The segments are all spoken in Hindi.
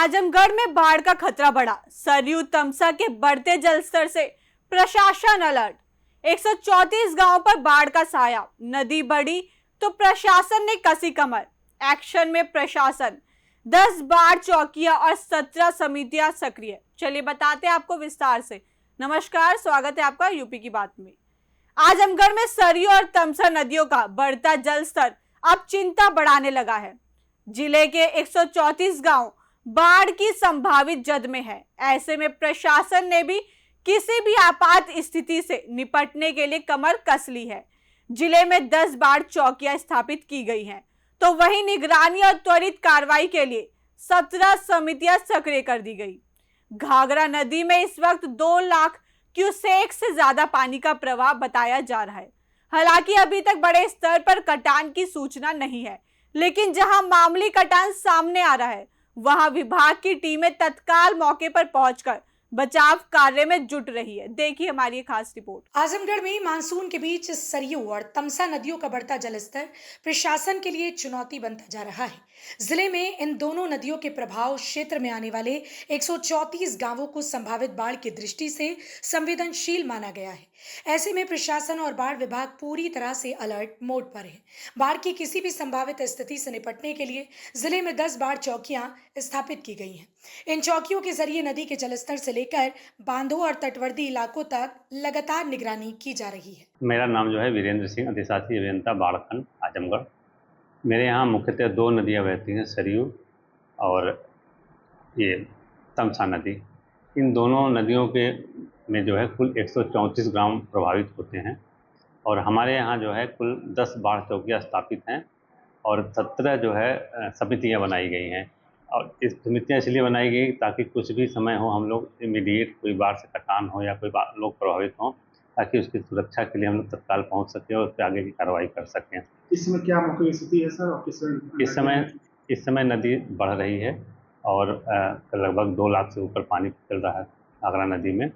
आजमगढ़ में बाढ़ का खतरा बढ़ा। सरयू तमसा के बढ़ते जलस्तर से प्रशासन अलर्ट। 134 गांवों पर बाढ़ का साया। नदी बढ़ी तो प्रशासन ने कसी कमर। एक्शन में प्रशासन। 10 बाढ़ चौकियां और 17 समितियां सक्रिय। चलिए बताते हैं आपको विस्तार से। नमस्कार, स्वागत है आपका यूपी की बात में। आजमगढ़ में सरयू और तमसा नदियों का बढ़ता जलस्तर अब चिंता बढ़ाने लगा है। जिले के 134 गांव बाढ़ की संभावित जद में है। ऐसे में प्रशासन ने भी किसी भी आपात स्थिति से निपटने के लिए कमर कस ली है। जिले में 10 बाढ़ चौकियां स्थापित की गई हैं, तो वहीं निगरानी और त्वरित कार्रवाई के लिए 17 समितियां सक्रिय कर दी गई। घाघरा नदी में इस वक्त 2 लाख क्यूसेक से ज्यादा पानी का प्रवाह बताया जा रहा है। हालांकि अभी तक बड़े स्तर पर कटान की सूचना नहीं है, लेकिन जहां मामूली कटान सामने आ रहा है, वहां विभाग की टीमें तत्काल मौके पर पहुंचकर बचाव कार्य में जुट रही है। देखिए हमारी खास रिपोर्ट। आजमगढ़ में मानसून के बीच सरयू और तमसा नदियों का बढ़ता जलस्तर प्रशासन के लिए चुनौती बनता जा रहा है। जिले में इन दोनों नदियों के प्रभाव क्षेत्र में आने वाले 134 गांवों को संभावित बाढ़ की दृष्टि से संवेदनशील माना गया है। ऐसे में प्रशासन और बाढ़ विभाग पूरी तरह से अलर्ट मोड पर है। बाढ़ की किसी भी संभावित स्थिति से निपटने के लिए जिले में 10 बाढ़ चौकियां स्थापित की गई हैं। इन चौकियों के जरिए नदी के जलस्तर से लेकर बांधों और तटवर्ती इलाकों तक लगातार निगरानी की जा रही है। मेरा नाम जो है वीरेंद्र सिंह, अधिशासी अभियंता बाढ़खंड आजमगढ़। मेरे यहाँ मुख्यतः 2 नदियाँ बहती हैं, सरयू और ये तमसा नदी। इन दोनों नदियों के में जो है कुल 134 ग्राम प्रभावित होते हैं और हमारे यहाँ जो है कुल 10 बाढ़ चौकियाँ स्थापित हैं और 17 जो है समितियाँ बनाई गई हैं। और इस समितियाँ इसलिए बनाई गई ताकि कुछ भी समय हो हम लोग इमीडिएट कोई बाढ़ से कटान हो या कोई लोग प्रभावित हों, ताकि उसकी सुरक्षा के लिए हम लोग तत्काल पहुँच सकें और उसके आगे की कार्रवाई कर सकें। इस समय क्या मौके की स्थिति है सर? और इस समय नदी बढ़ रही है और लगभग 2 लाख से ऊपर पानी चल रहा है घाघरा नदी में,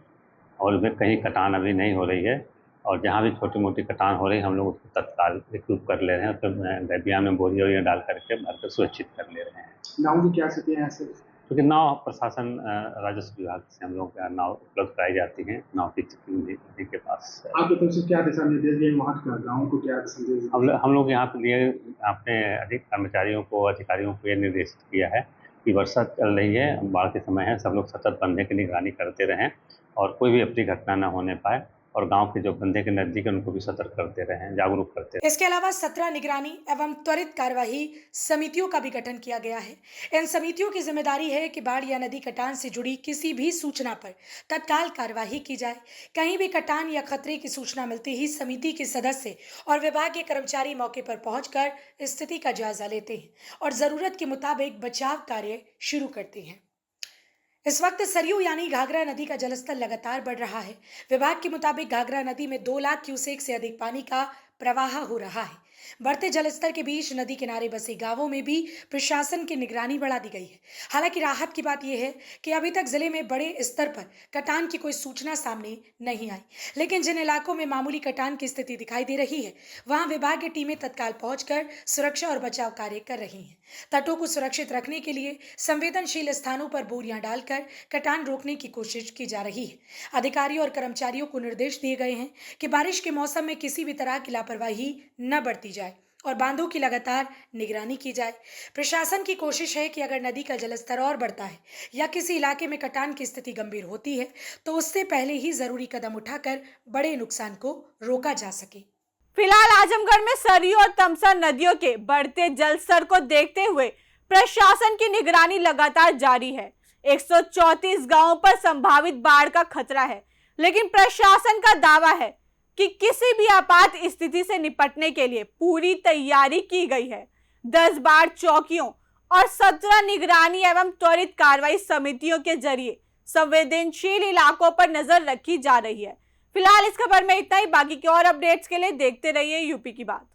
और उसमें कहीं कटान अभी नहीं हो रही है। और जहाँ भी छोटी मोटी कटान हो रही है हम लोग उसको तत्काल रिक्रूट कर ले रहे हैं, उसमें गड्डिया में बोरियाँ वोरियाँ डाल करके भर कर सुरक्षित कर ले रहे हैं। नाव की क्या स्थिति है सर? क्योंकि नाव प्रशासन राजस्व विभाग से हम लोग नाव उपलब्ध कराई जाती हैं। नाव की चेकिंग नदी के पास। आपकी तरफ से क्या दिशा निर्देश दिए, वहाँ गाँव को क्या दिशा निर्देश? हम लोग यहाँ पे लिए अपने अधिक कर्मचारियों को, अधिकारियों को ये निर्देशित किया है कि वर्षा चल रही है, बाढ़ के समय है, सब लोग सतत बंधे की निगरानी करते रहें और कोई भी अप्रिय घटना न होने पाए, और गांव के जो बंधे के नजदीक है उनको भी सतर्क करते रहें, जागरूक करते रहें। इसके अलावा 17 निगरानी एवं त्वरित कार्यवाही समितियों का भी गठन किया गया है। इन समितियों की जिम्मेदारी है कि बाढ़ या नदी कटान से जुड़ी किसी भी सूचना पर तत्काल कार्यवाही की जाए। कहीं भी कटान या खतरे की सूचना मिलते ही समिति के सदस्य और विभाग के कर्मचारी मौके पर पहुंचकर स्थिति का जायजा लेते हैं और जरूरत के मुताबिक बचाव कार्य शुरू करते हैं। इस वक्त सरयू यानी घाघरा नदी का जलस्तर लगातार बढ़ रहा है। विभाग के मुताबिक घाघरा नदी में 2 लाख क्यूसेक से अधिक पानी का प्रवाह हो रहा है। बढ़ते जलस्तर के बीच नदी किनारे बसे गांवों में भी प्रशासन की निगरानी बढ़ा दी गई है। हालांकि राहत की बात यह है कि अभी तक जिले में बड़े स्तर पर कटान की कोई सूचना सामने नहीं आई, लेकिन जिन इलाकों में मामूली कटान की स्थिति दिखाई दे रही है, वहां विभाग की टीमें तत्काल पहुंचकर सुरक्षा और बचाव कार्य कर रही हैं। तटों को सुरक्षित रखने के लिए संवेदनशील स्थानों पर बोरियां डालकर कटान रोकने की कोशिश की जा रही है। अधिकारियों और कर्मचारियों को निर्देश दिए गए हैं कि बारिश के मौसम में किसी भी तरह की लापरवाही न बरती जाए और बांधों की लगातार निगरानी की जाए। प्रशासन की कोशिश है कि अगर नदी का जलस्तर और बढ़ता है या किसी इलाके में कटान की स्थिति गंभीर होती है, तो उससे पहले ही जरूरी कदम उठाकर बड़े नुकसान को रोका जा सके। फिलहाल आजमगढ़ में सरयू और तमसा नदियों के बढ़ते जलस्तर को देखते हुए प्रशासन की निगरानी लगातार जारी है। 134 गांवों पर संभावित बाढ़ का खतरा है, लेकिन प्रशासन का दावा है कि किसी भी आपात स्थिति से निपटने के लिए पूरी तैयारी की गई है। 10 बाढ़ चौकियों और 17 निगरानी एवं त्वरित कार्रवाई समितियों के जरिए संवेदनशील इलाकों पर नजर रखी जा रही है। फिलहाल इस खबर में इतना ही। बाकी के और अपडेट्स के लिए देखते रहिए यूपी की बात।